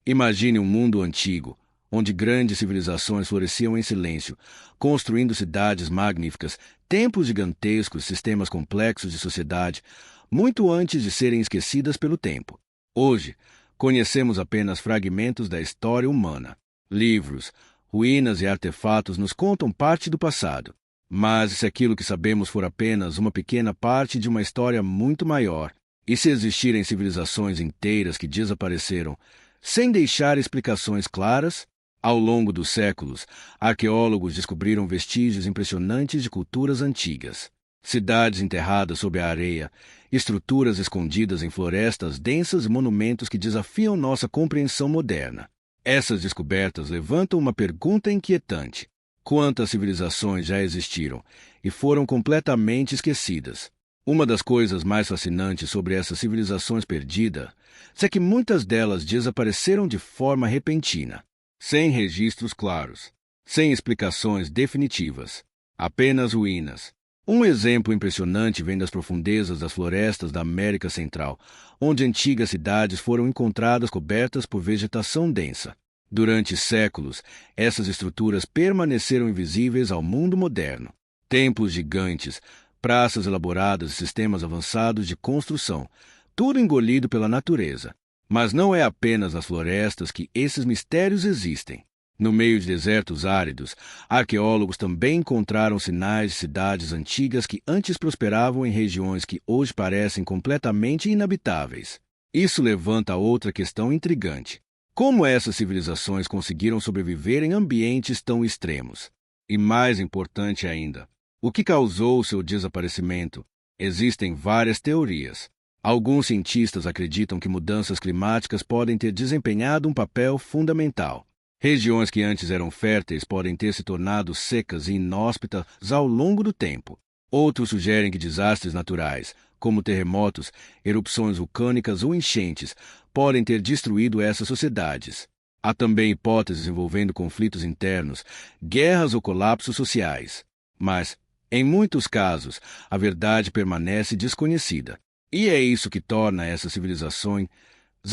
Imagine um mundo antigo, onde grandes civilizações floresciam em silêncio, construindo cidades magníficas, templos gigantescos, sistemas complexos de sociedade, muito antes de serem esquecidas pelo tempo. Hoje, conhecemos apenas fragmentos da história humana. Livros, ruínas e artefatos nos contam parte do passado. Mas se aquilo que sabemos for apenas uma pequena parte de uma história muito maior, e se existirem civilizações inteiras que desapareceram, sem deixar explicações claras, ao longo dos séculos, arqueólogos descobriram vestígios impressionantes de culturas antigas. Cidades enterradas sob a areia, estruturas escondidas em florestas densas e monumentos que desafiam nossa compreensão moderna. Essas descobertas levantam uma pergunta inquietante. Quantas civilizações já existiram e foram completamente esquecidas? Uma das coisas mais fascinantes sobre essas civilizações perdidas é que muitas delas desapareceram de forma repentina, sem registros claros, sem explicações definitivas, apenas ruínas. Um exemplo impressionante vem das profundezas das florestas da América Central, onde antigas cidades foram encontradas cobertas por vegetação densa. Durante séculos, essas estruturas permaneceram invisíveis ao mundo moderno. Templos gigantes, praças elaboradas e sistemas avançados de construção, tudo engolido pela natureza. Mas não é apenas nas florestas que esses mistérios existem. No meio de desertos áridos, arqueólogos também encontraram sinais de cidades antigas que antes prosperavam em regiões que hoje parecem completamente inabitáveis. Isso levanta outra questão intrigante. Como essas civilizações conseguiram sobreviver em ambientes tão extremos? E mais importante ainda, o que causou seu desaparecimento? Existem várias teorias. Alguns cientistas acreditam que mudanças climáticas podem ter desempenhado um papel fundamental. Regiões que antes eram férteis podem ter se tornado secas e inóspitas ao longo do tempo. Outros sugerem que desastres naturais, como terremotos, erupções vulcânicas ou enchentes, podem ter destruído essas sociedades. Há também hipóteses envolvendo conflitos internos, guerras ou colapsos sociais. Mas, em muitos casos, a verdade permanece desconhecida. E é isso que torna essas civilizações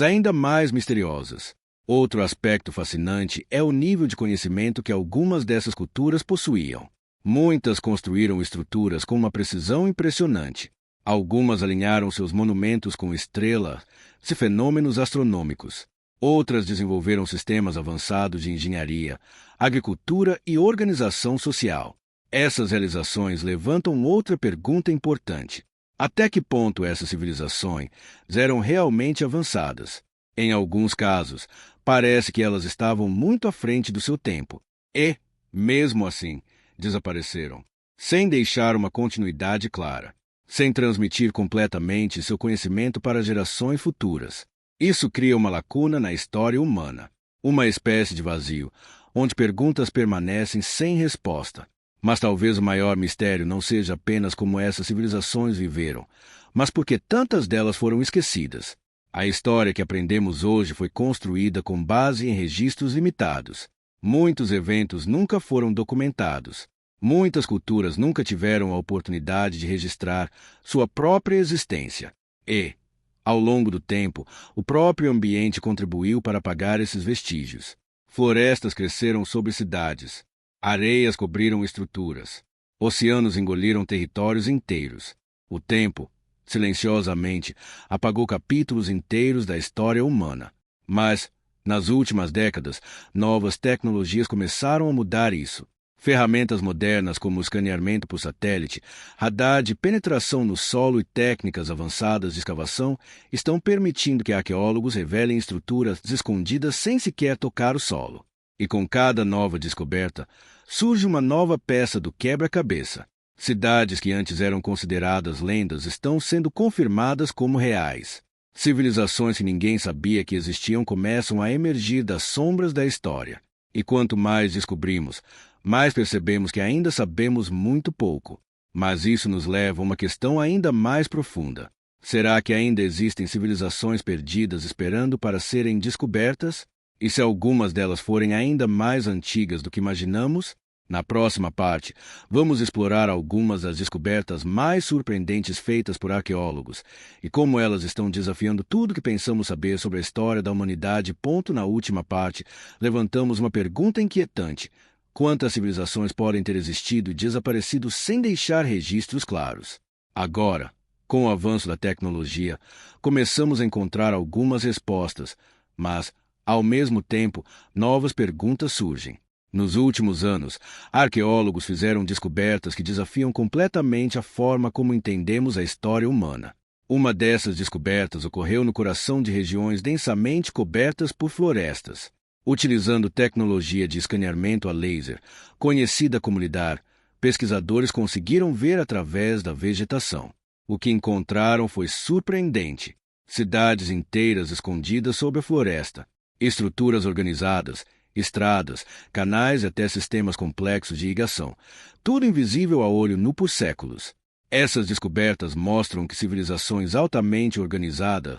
ainda mais misteriosas. Outro aspecto fascinante é o nível de conhecimento que algumas dessas culturas possuíam. Muitas construíram estruturas com uma precisão impressionante. Algumas alinharam seus monumentos com estrelas e fenômenos astronômicos. Outras desenvolveram sistemas avançados de engenharia, agricultura e organização social. Essas realizações levantam outra pergunta importante. Até que ponto essas civilizações eram realmente avançadas? Em alguns casos, parece que elas estavam muito à frente do seu tempo e, mesmo assim, desapareceram, sem deixar uma continuidade clara, sem transmitir completamente seu conhecimento para gerações futuras. Isso cria uma lacuna na história humana, uma espécie de vazio, onde perguntas permanecem sem resposta. Mas talvez o maior mistério não seja apenas como essas civilizações viveram, mas porque tantas delas foram esquecidas. A história que aprendemos hoje foi construída com base em registros limitados. Muitos eventos nunca foram documentados. Muitas culturas nunca tiveram a oportunidade de registrar sua própria existência. E, ao longo do tempo, o próprio ambiente contribuiu para apagar esses vestígios. Florestas cresceram sobre cidades. Areias cobriram estruturas. Oceanos engoliram territórios inteiros. O tempo, silenciosamente, apagou capítulos inteiros da história humana. Mas, nas últimas décadas, novas tecnologias começaram a mudar isso. Ferramentas modernas como o escaneamento por satélite, radar de penetração no solo e técnicas avançadas de escavação estão permitindo que arqueólogos revelem estruturas escondidas sem sequer tocar o solo. E com cada nova descoberta, surge uma nova peça do quebra-cabeça. Cidades que antes eram consideradas lendas estão sendo confirmadas como reais. Civilizações que ninguém sabia que existiam começam a emergir das sombras da história. E quanto mais descobrimos, mais percebemos que ainda sabemos muito pouco. Mas isso nos leva a uma questão ainda mais profunda. Será que ainda existem civilizações perdidas esperando para serem descobertas? E se algumas delas forem ainda mais antigas do que imaginamos, Na próxima parte, vamos explorar algumas das descobertas mais surpreendentes feitas por arqueólogos e como elas estão desafiando tudo que pensamos saber sobre a história da humanidade. Na última parte, levantamos uma pergunta inquietante: quantas civilizações podem ter existido e desaparecido sem deixar registros claros? Agora, com o avanço da tecnologia, começamos a encontrar algumas respostas, mas, ao mesmo tempo, novas perguntas surgem. Nos últimos anos, arqueólogos fizeram descobertas que desafiam completamente a forma como entendemos a história humana. Uma dessas descobertas ocorreu no coração de regiões densamente cobertas por florestas. Utilizando tecnologia de escaneamento a laser, conhecida como lidar, pesquisadores conseguiram ver através da vegetação. O que encontraram foi surpreendente. Cidades inteiras escondidas sob a floresta, estruturas organizadas, estradas, canais e até sistemas complexos de irrigação, tudo invisível a olho nu por séculos. Essas descobertas mostram que civilizações altamente organizadas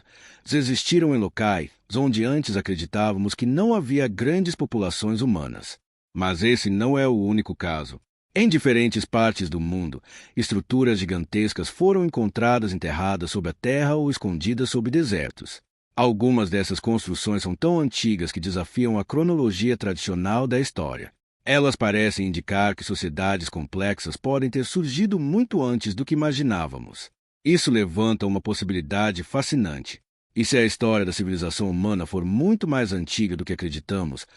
existiram em locais onde antes acreditávamos que não havia grandes populações humanas. Mas esse não é o único caso. Em diferentes partes do mundo, estruturas gigantescas foram encontradas enterradas sob a terra ou escondidas sob desertos. Algumas dessas construções são tão antigas que desafiam a cronologia tradicional da história. Elas parecem indicar que sociedades complexas podem ter surgido muito antes do que imaginávamos. Isso levanta uma possibilidade fascinante. E se a história da civilização humana for muito mais antiga do que acreditamos,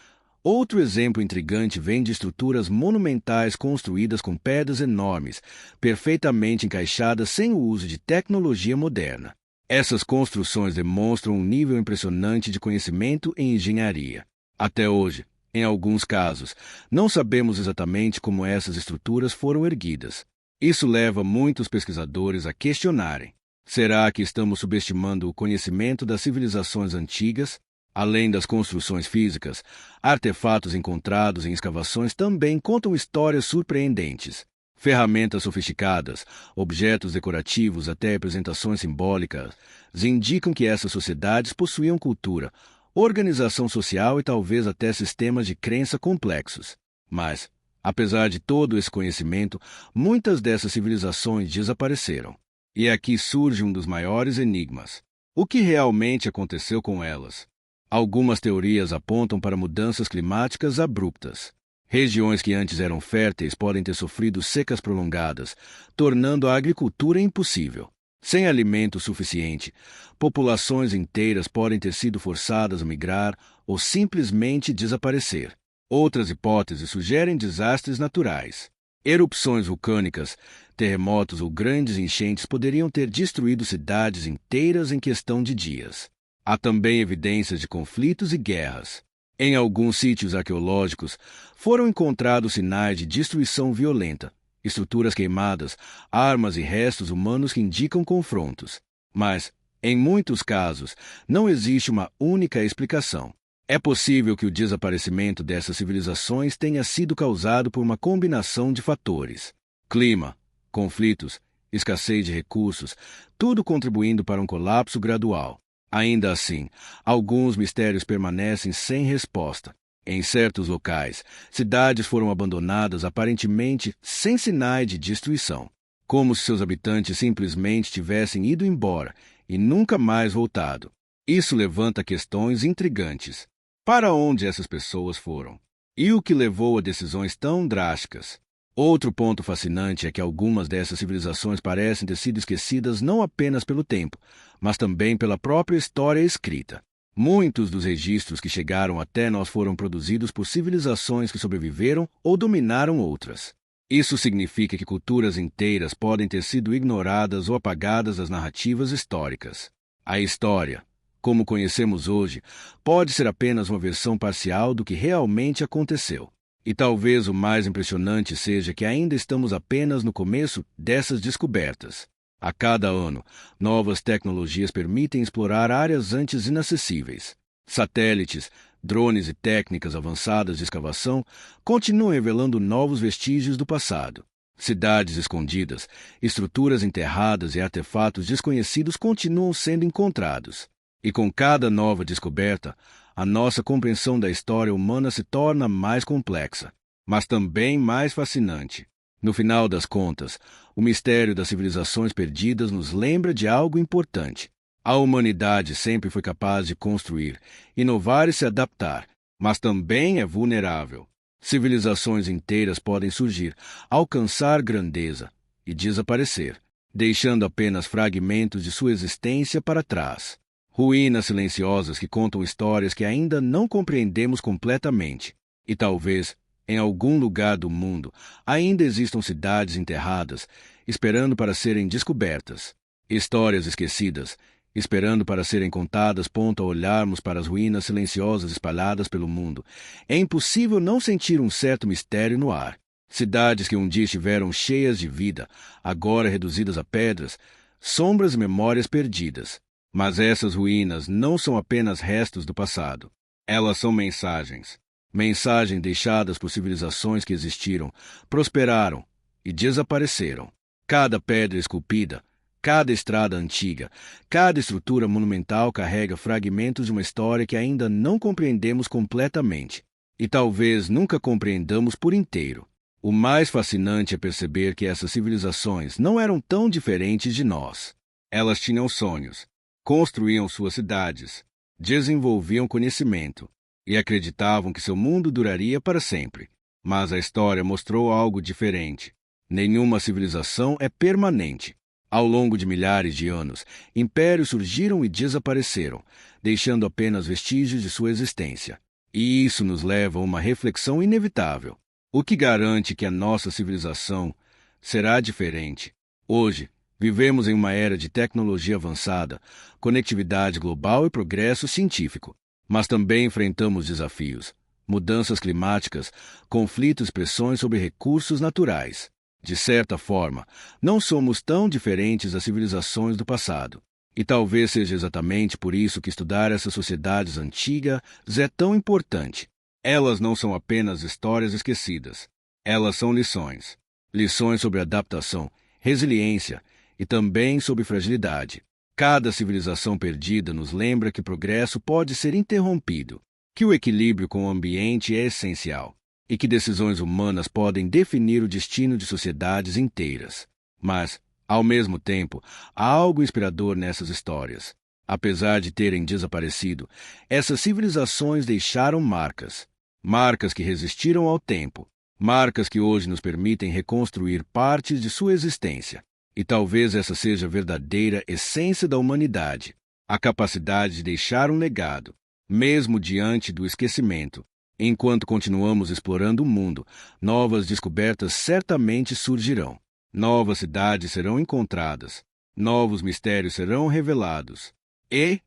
outro exemplo intrigante vem de estruturas monumentais construídas com pedras enormes, perfeitamente encaixadas sem o uso de tecnologia moderna. Essas construções demonstram um nível impressionante de conhecimento em engenharia. Até hoje, em alguns casos, não sabemos exatamente como essas estruturas foram erguidas. Isso leva muitos pesquisadores a questionarem: será que estamos subestimando o conhecimento das civilizações antigas? Além das construções físicas, artefatos encontrados em escavações também contam histórias surpreendentes. Ferramentas sofisticadas, objetos decorativos até representações simbólicas indicam que essas sociedades possuíam cultura, organização social e talvez até sistemas de crença complexos. Mas, apesar de todo esse conhecimento, muitas dessas civilizações desapareceram. E aqui surge um dos maiores enigmas: o que realmente aconteceu com elas? Algumas teorias apontam para mudanças climáticas abruptas. Regiões que antes eram férteis podem ter sofrido secas prolongadas, tornando a agricultura impossível. Sem alimento suficiente, populações inteiras podem ter sido forçadas a migrar ou simplesmente desaparecer. Outras hipóteses sugerem desastres naturais. Erupções vulcânicas, terremotos ou grandes enchentes poderiam ter destruído cidades inteiras em questão de dias. Há também evidências de conflitos e guerras. Em alguns sítios arqueológicos, foram encontrados sinais de destruição violenta, estruturas queimadas, armas e restos humanos que indicam confrontos. Mas, em muitos casos, não existe uma única explicação. É possível que o desaparecimento dessas civilizações tenha sido causado por uma combinação de fatores: clima, conflitos, escassez de recursos, tudo contribuindo para um colapso gradual. Ainda assim, alguns mistérios permanecem sem resposta. Em certos locais, cidades foram abandonadas aparentemente sem sinais de destruição, como se seus habitantes simplesmente tivessem ido embora e nunca mais voltado. Isso levanta questões intrigantes. Para onde essas pessoas foram? E o que levou a decisões tão drásticas? Outro ponto fascinante é que algumas dessas civilizações parecem ter sido esquecidas não apenas pelo tempo, mas também pela própria história escrita. Muitos dos registros que chegaram até nós foram produzidos por civilizações que sobreviveram ou dominaram outras. Isso significa que culturas inteiras podem ter sido ignoradas ou apagadas das narrativas históricas. A história, como conhecemos hoje, pode ser apenas uma versão parcial do que realmente aconteceu. E talvez o mais impressionante seja que ainda estamos apenas no começo dessas descobertas. A cada ano, novas tecnologias permitem explorar áreas antes inacessíveis. Satélites, drones e técnicas avançadas de escavação continuam revelando novos vestígios do passado. Cidades escondidas, estruturas enterradas e artefatos desconhecidos continuam sendo encontrados. E com cada nova descoberta, a nossa compreensão da história humana se torna mais complexa. mas também mais fascinante. No final das contas, o mistério das civilizações perdidas nos lembra de algo importante. A humanidade sempre foi capaz de construir, inovar e se adaptar, mas também é vulnerável. Civilizações inteiras podem surgir, alcançar grandeza e desaparecer, deixando apenas fragmentos de sua existência para trás. Ruínas silenciosas que contam histórias que ainda não compreendemos completamente. E talvez, em algum lugar do mundo, ainda existam cidades enterradas, esperando para serem descobertas. Histórias esquecidas, esperando para serem contadas. Ao olharmos para as ruínas silenciosas espalhadas pelo mundo, é impossível não sentir um certo mistério no ar. Cidades que um dia estiveram cheias de vida, agora reduzidas a pedras, sombras e memórias perdidas. Mas essas ruínas não são apenas restos do passado. Elas são mensagens. Mensagens deixadas por civilizações que existiram, prosperaram e desapareceram. Cada pedra esculpida, cada estrada antiga, cada estrutura monumental carrega fragmentos de uma história que ainda não compreendemos completamente. E talvez nunca compreendamos por inteiro. O mais fascinante é perceber que essas civilizações não eram tão diferentes de nós. Elas tinham sonhos, construíam suas cidades, desenvolviam conhecimento e acreditavam que seu mundo duraria para sempre. Mas a história mostrou algo diferente. Nenhuma civilização é permanente. Ao longo de milhares de anos, impérios surgiram e desapareceram, deixando apenas vestígios de sua existência. E isso nos leva a uma reflexão inevitável. O que garante que a nossa civilização será diferente? Hoje, vivemos em uma era de tecnologia avançada, conectividade global e progresso científico. Mas também enfrentamos desafios, mudanças climáticas, conflitos e pressões sobre recursos naturais. De certa forma, não somos tão diferentes das civilizações do passado. E talvez seja exatamente por isso que estudar essas sociedades antigas é tão importante. Elas não são apenas histórias esquecidas. Elas são lições. Lições sobre adaptação, resiliência e também sobre fragilidade. Cada civilização perdida nos lembra que o progresso pode ser interrompido, que o equilíbrio com o ambiente é essencial e que decisões humanas podem definir o destino de sociedades inteiras. Mas, ao mesmo tempo, há algo inspirador nessas histórias. Apesar de terem desaparecido, essas civilizações deixaram marcas. Marcas que resistiram ao tempo. Marcas que hoje nos permitem reconstruir partes de sua existência. E talvez essa seja a verdadeira essência da humanidade. A capacidade de deixar um legado, mesmo diante do esquecimento. Enquanto continuamos explorando o mundo, novas descobertas certamente surgirão. Novas cidades serão encontradas. Novos mistérios serão revelados. E,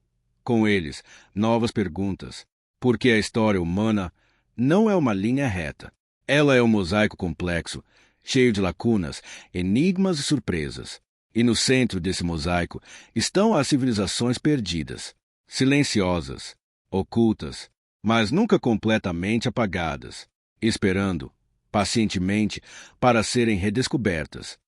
com eles, novas perguntas. Porque a história humana não é uma linha reta. Ela é um mosaico complexo, cheio de lacunas, enigmas e surpresas. E no centro desse mosaico estão as civilizações perdidas, silenciosas, ocultas, mas nunca completamente apagadas, esperando, pacientemente, para serem redescobertas.